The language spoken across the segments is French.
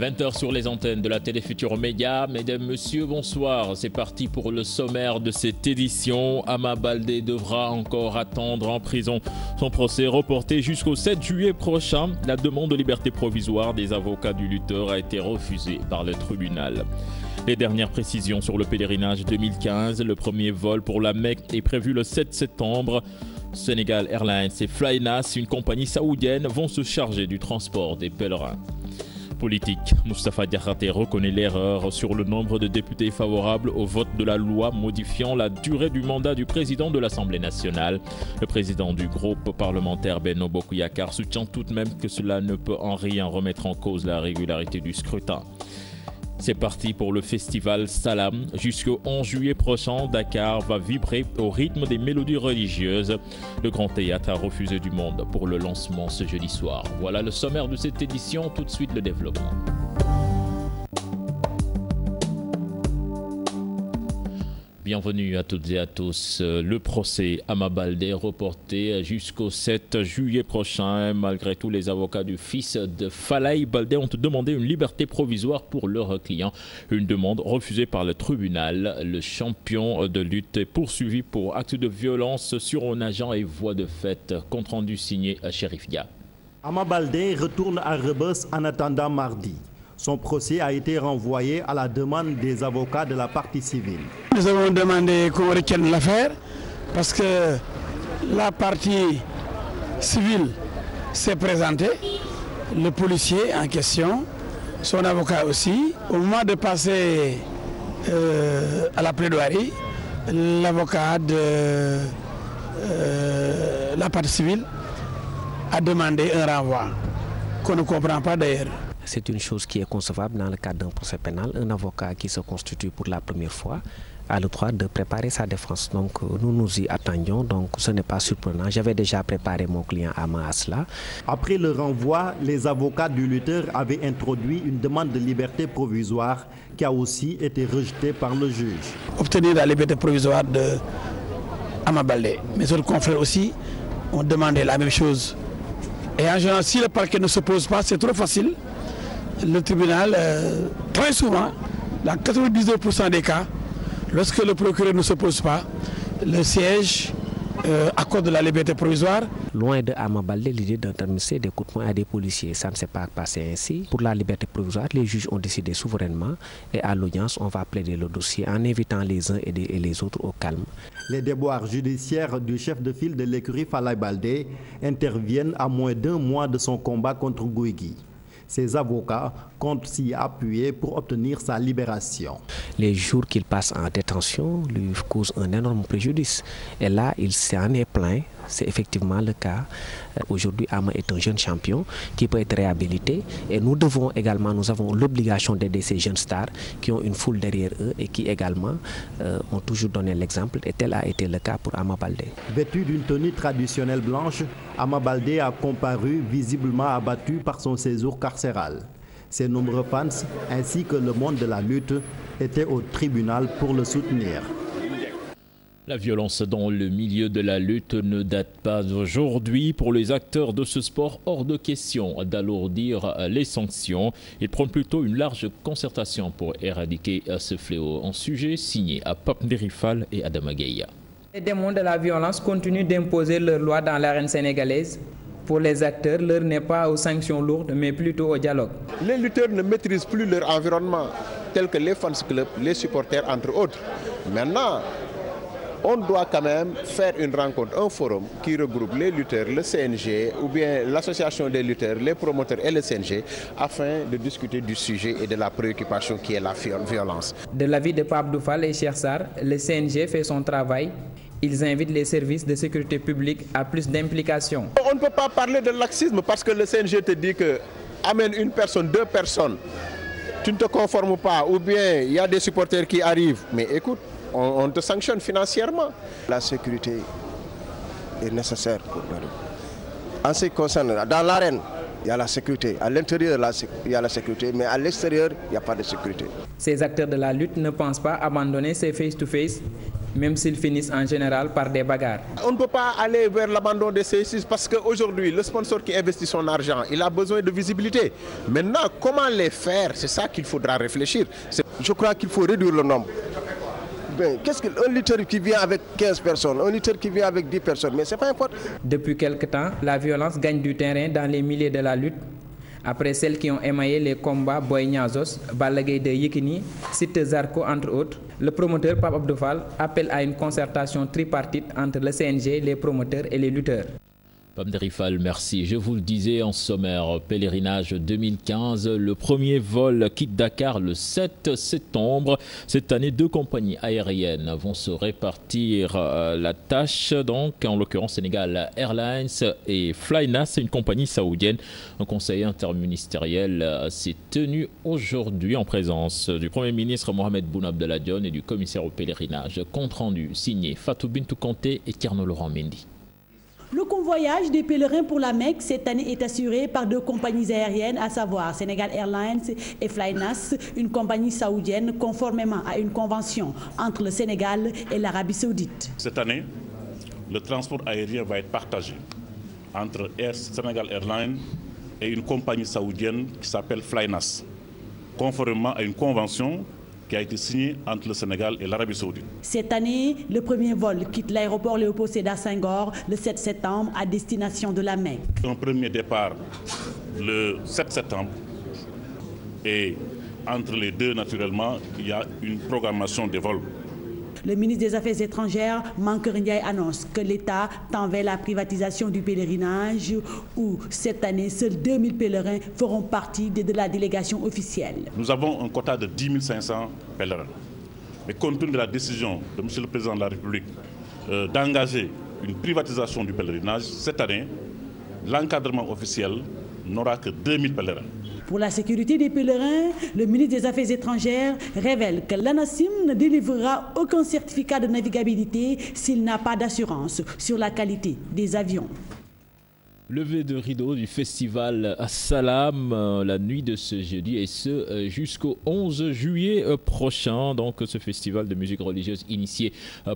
20h sur les antennes de la télé Futurs Médias. Mesdames, Messieurs, bonsoir. C'est parti pour le sommaire de cette édition. Ama Baldé devra encore attendre en prison. Son procès reporté jusqu'au 7 juillet prochain. La demande de liberté provisoire des avocats du lutteur a été refusée par le tribunal. Les dernières précisions sur le pèlerinage 2015. Le premier vol pour la Mecque est prévu le 7 septembre. Senegal Airlines et Flynas, une compagnie saoudienne, vont se charger du transport des pèlerins. Politique, Moustapha Diakhaté reconnaît l'erreur sur le nombre de députés favorables au vote de la loi modifiant la durée du mandat du président de l'Assemblée nationale. Le président du groupe parlementaire Benno Bokk Yakaar soutient tout de même que cela ne peut en rien remettre en cause la régularité du scrutin. C'est parti pour le festival Salam. Jusqu'au 11 juillet prochain, Dakar va vibrer au rythme des mélodies religieuses. Le Grand Théâtre a refusé du monde pour le lancement ce jeudi soir. Voilà le sommaire de cette édition, tout de suite le développement. Bienvenue à toutes et à tous. Le procès Ama Baldé reporté jusqu'au 7 juillet prochain. Malgré tout, les avocats du fils de Falaye Baldé ont demandé une liberté provisoire pour leur client. Une demande refusée par le tribunal. Le champion de lutte est poursuivi pour acte de violence sur un agent et voie de fait. Compte rendu signé à Chérif Dia. Ama Baldé retourne à Rebeuss en attendant mardi. Son procès a été renvoyé à la demande des avocats de la partie civile. Nous avons demandé qu'on retienne l'affaire parce que la partie civile s'est présentée, le policier en question, son avocat aussi. Au moment de passer à la plaidoirie, l'avocat de la partie civile a demandé un renvoi qu'on ne comprend pas d'ailleurs. C'est une chose qui est concevable dans le cadre d'un procès pénal. Un avocat qui se constitue pour la première fois a le droit de préparer sa défense. Donc nous nous y attendions, donc ce n'est pas surprenant. J'avais déjà préparé mon client Ama à cela. Après le renvoi, les avocats du lutteur avaient introduit une demande de liberté provisoire qui a aussi été rejetée par le juge. Obtenir la liberté provisoire de Ama Baldé. Mes autres confrères aussi ont demandé la même chose. Et en général, si le parquet ne s'oppose pas, c'est trop facile. Le tribunal, très souvent, dans 99% des cas, lorsque le procureur ne s'oppose pas, le siège accorde la liberté provisoire. Loin de Ama Baldé l'idée d'indemniser des coups de poing à des policiers. Ça ne s'est pas passé ainsi. Pour la liberté provisoire, les juges ont décidé souverainement et à l'audience, on va plaider le dossier en invitant les uns et les autres au calme. Les déboires judiciaires du chef de file de l'écurie Falaye Baldé interviennent à moins d'un mois de son combat contre Guigui. Ses avocats comptent s'y appuyer pour obtenir sa libération. Les jours qu'il passe en détention lui causent un énorme préjudice. Et là, il s'en est plaint. C'est effectivement le cas. Aujourd'hui, Ama est un jeune champion qui peut être réhabilité. Et nous avons l'obligation d'aider ces jeunes stars qui ont une foule derrière eux et qui également ont toujours donné l'exemple. Et tel a été le cas pour Ama Baldé. Vêtu d'une tenue traditionnelle blanche, Ama Baldé a comparu visiblement abattu par son séjour carcéral. Ses nombreux fans ainsi que le monde de la lutte étaient au tribunal pour le soutenir. La violence dans le milieu de la lutte ne date pas d'aujourd'hui. Pour les acteurs de ce sport, hors de question d'alourdir les sanctions. Ils prônent plutôt une large concertation pour éradiquer ce fléau. Un sujet signé à Pape Nderifal et Adama Gueye. Les démons de la violence continuent d'imposer leurs lois dans l'arène sénégalaise. Pour les acteurs, l'heure n'est pas aux sanctions lourdes, mais plutôt au dialogue. Les lutteurs ne maîtrisent plus leur environnement, tel que les fans clubs, les supporters, entre autres. Maintenant, on doit quand même faire une rencontre, un forum qui regroupe les lutteurs, le CNG ou bien l'association des lutteurs, les promoteurs et le CNG afin de discuter du sujet et de la préoccupation qui est la violence. De l'avis de Pape Doufal et Cheikh Sarr, le CNG fait son travail. Ils invitent les services de sécurité publique à plus d'implication. On ne peut pas parler de laxisme parce que le CNG te dit que amène une personne, deux personnes, tu ne te conformes pas ou bien il y a des supporters qui arrivent. Mais écoute, on te sanctionne financièrement. La sécurité est nécessaire pour nous. En ce qui concerne, dans l'arène, il y a la sécurité. À l'intérieur, il y a la sécurité, mais à l'extérieur, il n'y a pas de sécurité. Ces acteurs de la lutte ne pensent pas abandonner ces face-to-face. même s'ils finissent en général par des bagarres. On ne peut pas aller vers l'abandon des CSI parce qu'aujourd'hui, le sponsor qui investit son argent, il a besoin de visibilité. Maintenant, comment les faire? C'est ça qu'il faudra réfléchir. Je crois qu'il faut réduire le nombre. Qu'est-ce qu'un lutteur qui vient avec 15 personnes, un lutteur qui vient avec 10 personnes, mais c'est pas important. Depuis quelque temps, la violence gagne du terrain dans les milieux de la lutte. Après celles qui ont émaillé les combats Boy Niang Zoss, Balla Gaye de Yékini, Siteu Zarko entre autres, le promoteur Pape Abdou Fall appelle à une concertation tripartite entre le CNG, les promoteurs et les lutteurs. Pam Derifal, merci. Je vous le disais en sommaire, pèlerinage 2015, le premier vol quitte Dakar le 7 septembre. Cette année, 2 compagnies aériennes vont se répartir la tâche, donc en l'occurrence Sénégal Airlines et Flynas, une compagnie saoudienne. Un conseil interministériel s'est tenu aujourd'hui en présence du Premier ministre Mohamed Boun Abdallah Dionne et du commissaire au pèlerinage. Compte rendu signé Fatou Bintou Kanté et Tierno Laurent Mendy. Le convoyage des pèlerins pour la Mecque cette année est assuré par 2 compagnies aériennes, à savoir Sénégal Airlines et Flynas, une compagnie saoudienne conformément à une convention entre le Sénégal et l'Arabie Saoudite. Cette année, le transport aérien va être partagé entre Sénégal Airlines et une compagnie saoudienne qui s'appelle Flynas, conformément à une convention qui a été signé entre le Sénégal et l'Arabie Saoudite. Cette année, le premier vol quitte l'aéroport Léopold Sédar Senghor le 7 septembre à destination de la Mecque. Un premier départ le 7 septembre et entre les deux, naturellement, il y a une programmation des vols. Le ministre des Affaires étrangères, Mankeur Ndiaye, annonce que l'État tend vers la privatisation du pèlerinage où cette année, seuls 2000 pèlerins feront partie de la délégation officielle. Nous avons un quota de 10 500 pèlerins. Mais compte tenu de la décision de M. le Président de la République d'engager une privatisation du pèlerinage, cette année, l'encadrement officiel n'aura que 2000 pèlerins. Pour la sécurité des pèlerins, le ministre des Affaires étrangères révèle que l'ANACIM ne délivrera aucun certificat de navigabilité s'il n'a pas d'assurance sur la qualité des avions. Levée de rideau du festival Salam la nuit de ce jeudi et ce jusqu'au 11 juillet prochain. Donc ce festival de musique religieuse initié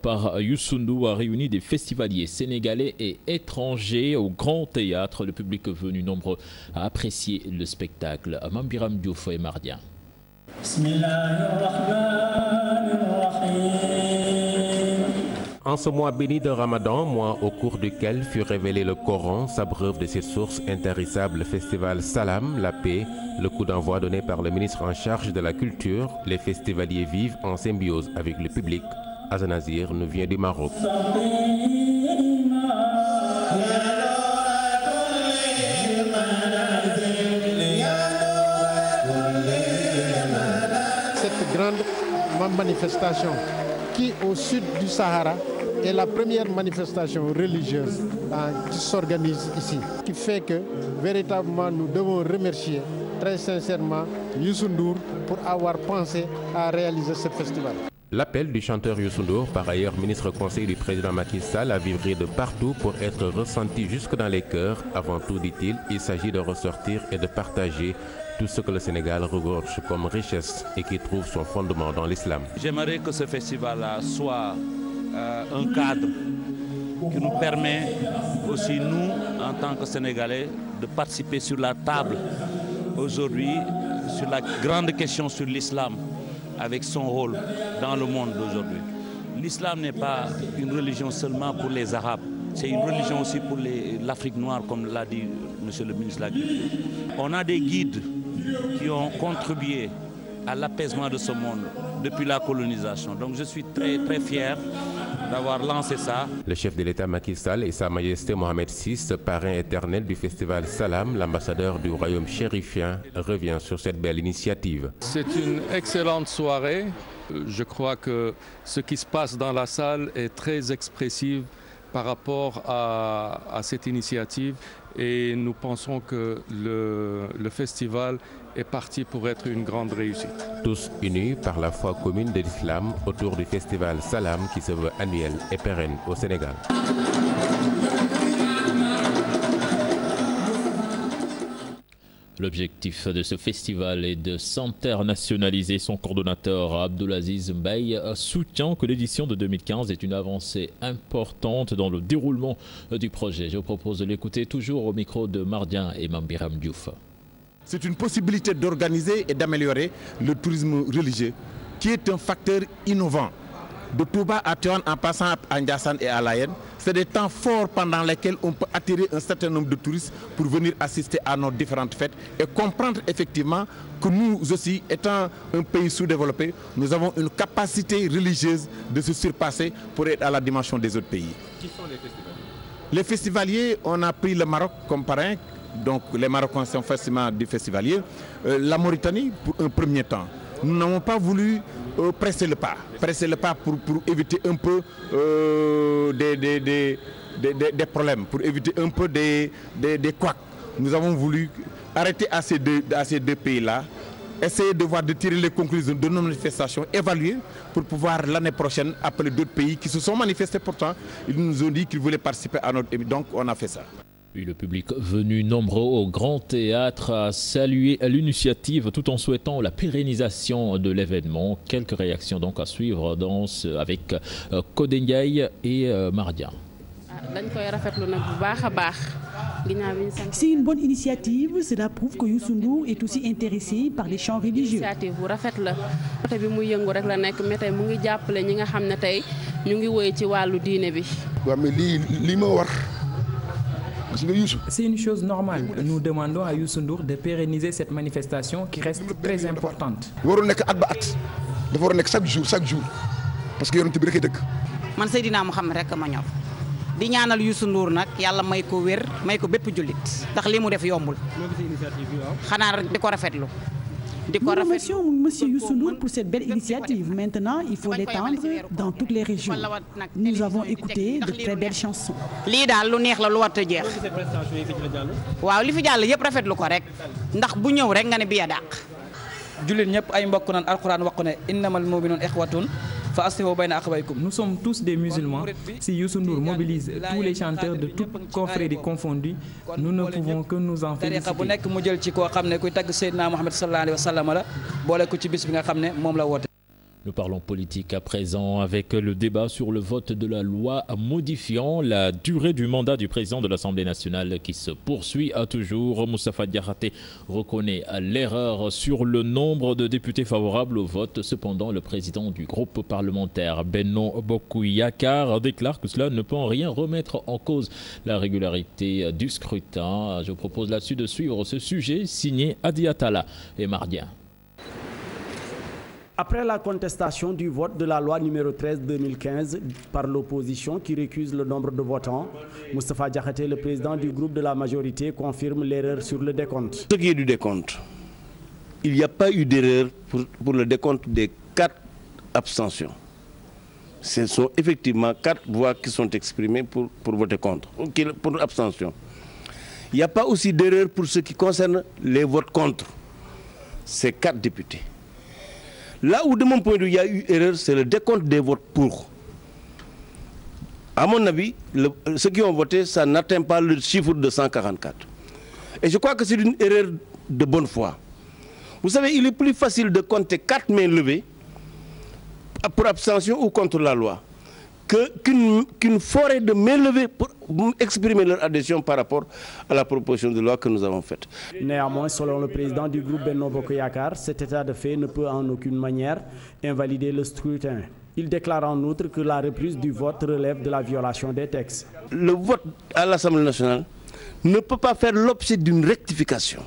par Youssou N'Dour a réuni des festivaliers sénégalais et étrangers au Grand Théâtre. Le public venu nombreux à apprécier le spectacle. Mambiram Diouf et Mardien. En ce mois béni de Ramadan, mois au cours duquel fut révélé le Coran, s'abreuve de ses sources intarissables le festival Salam, la paix, le coup d'envoi donné par le ministre en charge de la culture. Les festivaliers vivent en symbiose avec le public. Azanazir nous vient du Maroc. Cette grande manifestation qui, au sud du Sahara, est la première manifestation religieuse qui s'organise ici, qui fait que véritablement nous devons remercier très sincèrement Youssou N'Dour pour avoir pensé à réaliser ce festival. L'appel du chanteur Youssou N'Dour, par ailleurs ministre conseiller du président Macky Sall, a vibré de partout pour être ressenti jusque dans les cœurs. Avant tout, dit-il, il s'agit de ressortir et de partager tout ce que le Sénégal regorge comme richesse et qui trouve son fondement dans l'islam. J'aimerais que ce festival-là soit un cadre qui nous permet aussi, nous, en tant que Sénégalais, de participer sur la table aujourd'hui sur la grande question sur l'islam, avec son rôle dans le monde d'aujourd'hui. L'islam n'est pas une religion seulement pour les Arabes, c'est une religion aussi pour l'Afrique noire, comme l'a dit M. le ministre de l'Agriculture. On a des guides qui ont contribué à l'apaisement de ce monde depuis la colonisation. Donc je suis très très fier d'avoir lancé ça. Le chef de l'État Macky Sall et Sa Majesté Mohamed VI, parrain éternel du festival Salam, l'ambassadeur du royaume chérifien, revient sur cette belle initiative. C'est une excellente soirée. Je crois que ce qui se passe dans la salle est très expressif par rapport à cette initiative et nous pensons que le festival est parti pour être une grande réussite. Tous unis par la foi commune de l'islam autour du festival Salam qui se veut annuel et pérenne au Sénégal. L'objectif de ce festival est de s'internationaliser. Son coordonnateur Abdoulaziz Mbaye soutient que l'édition de 2015 est une avancée importante dans le déroulement du projet. Je vous propose de l'écouter toujours au micro de Mardien et Mambiram Diouf. C'est une possibilité d'organiser et d'améliorer le tourisme religieux qui est un facteur innovant. De Touba à Tivaouane en passant à Ndiassane et à Layène, c'est des temps forts pendant lesquels on peut attirer un certain nombre de touristes pour venir assister à nos différentes fêtes et comprendre effectivement que nous aussi, étant un pays sous-développé, nous avons une capacité religieuse de se surpasser pour être à la dimension des autres pays. Qui sont les festivaliers? Les festivaliers, on a pris le Maroc comme parrain, donc les Marocains sont forcément des festivaliers, la Mauritanie pour un premier temps. Nous n'avons pas voulu presser le pas pour éviter un peu des problèmes, pour éviter un peu des couacs. Nous avons voulu arrêter à ces deux pays-là, essayer de tirer les conclusions de nos manifestations, évaluer pour pouvoir l'année prochaine appeler d'autres pays qui se sont manifestés pourtant. Ils nous ont dit qu'ils voulaient participer à notre émission, donc on a fait ça. Puis le public venu nombreux au Grand Théâtre a salué l'initiative tout en souhaitant la pérennisation de l'événement. Quelques réactions donc à suivre avec Kodenyaï et Mardia. C'est une bonne initiative, cela prouve que Youssou Ndour est aussi intéressé par les chants religieux. C'est une chose normale. Nous demandons à Youssou Ndour de pérenniser cette manifestation qui reste très importante. Parce que man Seydina Mohamed rek ma ñor di ñaanal Youssou Ndour nag yàlla may ko wér may ko bépp jullit ndax li mu def yombul xanaa rek di ko rafetlu. Nous remercions M. Youssou Ndour pour cette belle initiative. Maintenant, il faut l'étendre dans toutes les régions. Nous avons écouté de très belles chansons. lii daal lu neex la lu war a jeex waaw li fi jàll yëpp rafetlu ko rek ndax bu ñëw rek nga ne biya dàq. jullit ñëpp ay mbokk naan alxuraan wax ne innamal mu'minuuna ixwatun fa aslihu bayna axawaykum. Nous sommes tous des musulmans. Si Youssou Ndour mobilise tous les chanteurs de toutes confréries confondues, nous ne pouvons que nous en féliciter. bu nekk mu jël ci koo xam ne kuy tagg Seydina Mohamed sallallahu alayhi wa sallam la boole ko ci bis bi nga xam ne moom la woote. Nous parlons politique à présent avec le débat sur le vote de la loi modifiant la durée du mandat du président de l'Assemblée nationale qui se poursuit à toujours. Moustapha Diakhaté reconnaît l'erreur sur le nombre de députés favorables au vote. Cependant, le président du groupe parlementaire Benno Bokk Yakaar déclare que cela ne peut en rien remettre en cause la régularité du scrutin. Je vous propose là-dessus de suivre ce sujet signé Adi Atala et Mardien. Après la contestation du vote de la loi numéro 13-2015 par l'opposition qui récuse le nombre de votants, Moustapha Diakhaté, le président du groupe de la majorité, confirme l'erreur sur le décompte. Ce qui est du décompte, il n'y a pas eu d'erreur pour le décompte des 4 abstentions. Ce sont effectivement 4 voix qui sont exprimées pour voter contre, pour abstention. Il n'y a pas aussi d'erreur pour ce qui concerne les votes contre ces 4 députés. Là où, de mon point de vue, il y a eu erreur, c'est le décompte des votes pour. À mon avis, ceux qui ont voté, ça n'atteint pas le chiffre de 144. Et je crois que c'est une erreur de bonne foi. Vous savez, il est plus facile de compter 4 mains levées pour abstention ou contre la loi qu'une forêt de mains levées pour exprimer leur adhésion par rapport à la proposition de loi que nous avons faite. Néanmoins, selon le président du groupe Benno Bokk Yakaar, cet état de fait ne peut en aucune manière invalider le scrutin. Il déclare en outre que la reprise du vote relève de la violation des textes. Le vote à l'Assemblée nationale ne peut pas faire l'objet d'une rectification.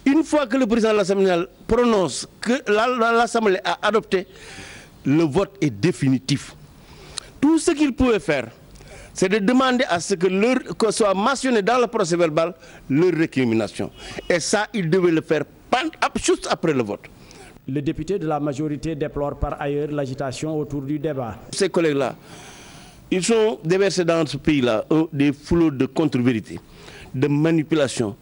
Une fois que le président de l'Assemblée nationale prononce que l'Assemblée a adopté, le vote est définitif. Tout ce qu'il pouvait faire, c'est de demander à ce que soit mentionné dans le procès verbal leur récrimination. Et ça, il devait le faire juste après le vote. Le député de la majorité déplore par ailleurs l'agitation autour du débat. Ces collègues-là, ils sont déversés dans ce pays-là des flots de contre-vérité, de manipulation,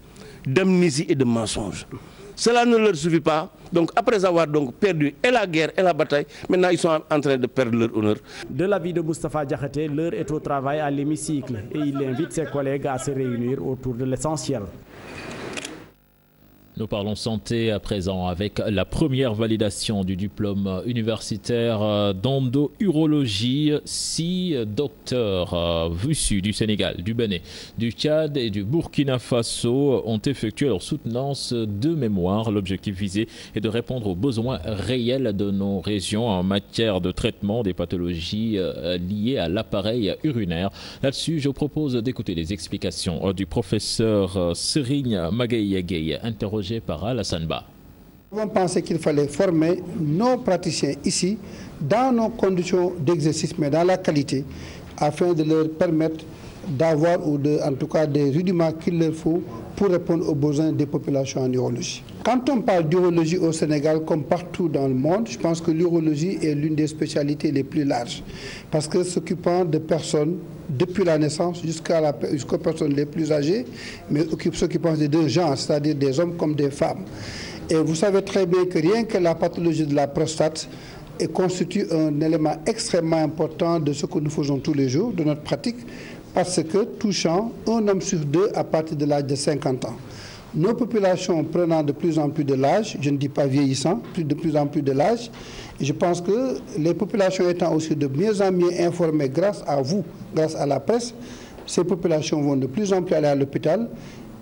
d'amnésie et de mensonges. Cela ne leur suffit pas. Donc après avoir perdu et la guerre et la bataille, maintenant ils sont en train de perdre leur honneur. De l'avis de Moustapha Diakhaté, l'heure est au travail à l'hémicycle et il invite ses collègues à se réunir autour de l'essentiel. Nous parlons santé à présent avec la première validation du diplôme universitaire d'endo-urologie. 6 docteurs issus du Sénégal, du Bénin, du Tchad et du Burkina Faso ont effectué leur soutenance de mémoire. L'objectif visé est de répondre aux besoins réels de nos régions en matière de traitement des pathologies liées à l'appareil urinaire. Là-dessus, je propose d'écouter les explications du professeur Serigne Magaye, interrogé par Alassane Ba. Nous avons pensé qu'il fallait former nos praticiens ici dans nos conditions d'exercice, mais dans la qualité, afin de leur permettre d'avoir, en tout cas, des rudiments qu'il leur faut pour répondre aux besoins des populations en urologie. Quand on parle d'urologie au Sénégal, comme partout dans le monde, je pense que l'urologie est l'une des spécialités les plus larges, parce que s'occupant de personnes depuis la naissance jusqu'aux personnes les plus âgées, mais s'occupant des deux genres, c'est-à-dire des hommes comme des femmes. Et vous savez très bien que rien que la pathologie de la prostate constitue un élément extrêmement important de ce que nous faisons tous les jours, de notre pratique, parce que touchant un homme sur 2 à partir de l'âge de 50 ans. Nos populations prenant de plus en plus de l'âge, je ne dis pas vieillissant, de plus en plus de l'âge, et je pense que les populations étant aussi de mieux en mieux informées grâce à vous, grâce à la presse, ces populations vont de plus en plus aller à l'hôpital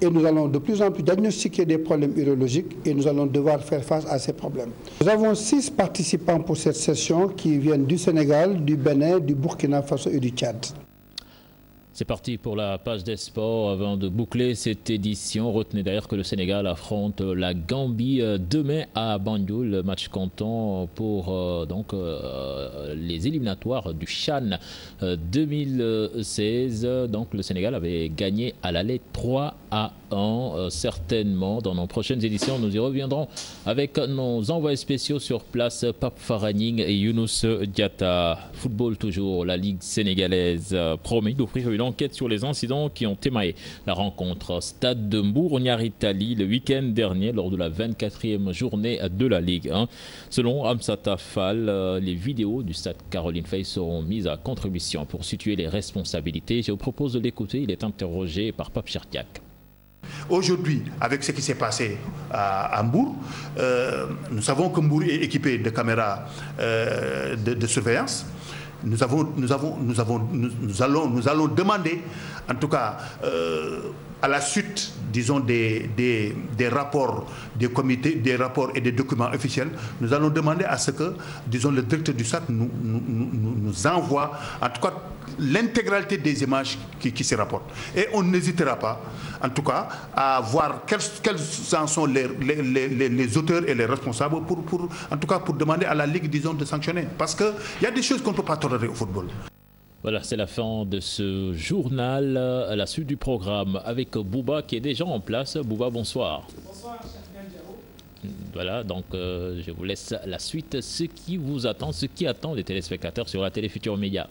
et nous allons de plus en plus diagnostiquer des problèmes urologiques et nous allons devoir faire face à ces problèmes. Nous avons 6 participants pour cette session qui viennent du Sénégal, du Bénin, du Burkina Faso et du Tchad. C'est parti pour la page des sports. Avant de boucler cette édition, retenez d'ailleurs que le Sénégal affronte la Gambie demain à Banjul, match comptant pour les éliminatoires du CHAN 2016. Donc le Sénégal avait gagné à l'aller 3-1. Certainement dans nos prochaines éditions, nous y reviendrons avec nos envoyés spéciaux sur place, Pape Faraning et Younous Diatta. Football toujours, la Ligue sénégalaise promet d'offrir une enquête sur les incidents qui ont émaillé la rencontre Stade de Mbour-Niary-Tally le week-end dernier lors de la 24e journée de la Ligue 1. Selon Amsata Fall, les vidéos du Stade Caroline Faye seront mises à contribution pour situer les responsabilités. Je vous propose de l'écouter, il est interrogé par Pape Chertiak. Aujourd'hui, avec ce qui s'est passé à Mbour, nous savons que Mbour est équipé de caméras de surveillance. Nous allons demander, en tout cas, à la suite, disons, des rapports des comités, des rapports et des documents officiels, nous allons demander à ce que, disons, le directeur du SAT nous envoie, en tout cas, l'intégralité des images qui se rapportent. Et on n'hésitera pas, en tout cas, à voir quels en sont les auteurs et les responsables en tout cas, pour demander à la Ligue, disons, de sanctionner. Parce qu'il y a des choses qu'on ne peut pas tolérer au football. Voilà, c'est la fin de ce journal. À la suite du programme avec Bouba qui est déjà en place. Bouba, bonsoir. Bonsoir, cher Gandiaro. Voilà, donc je vous laisse la suite. Ce qui vous attend, ce qui attend les téléspectateurs sur la Télé Futurs Médias.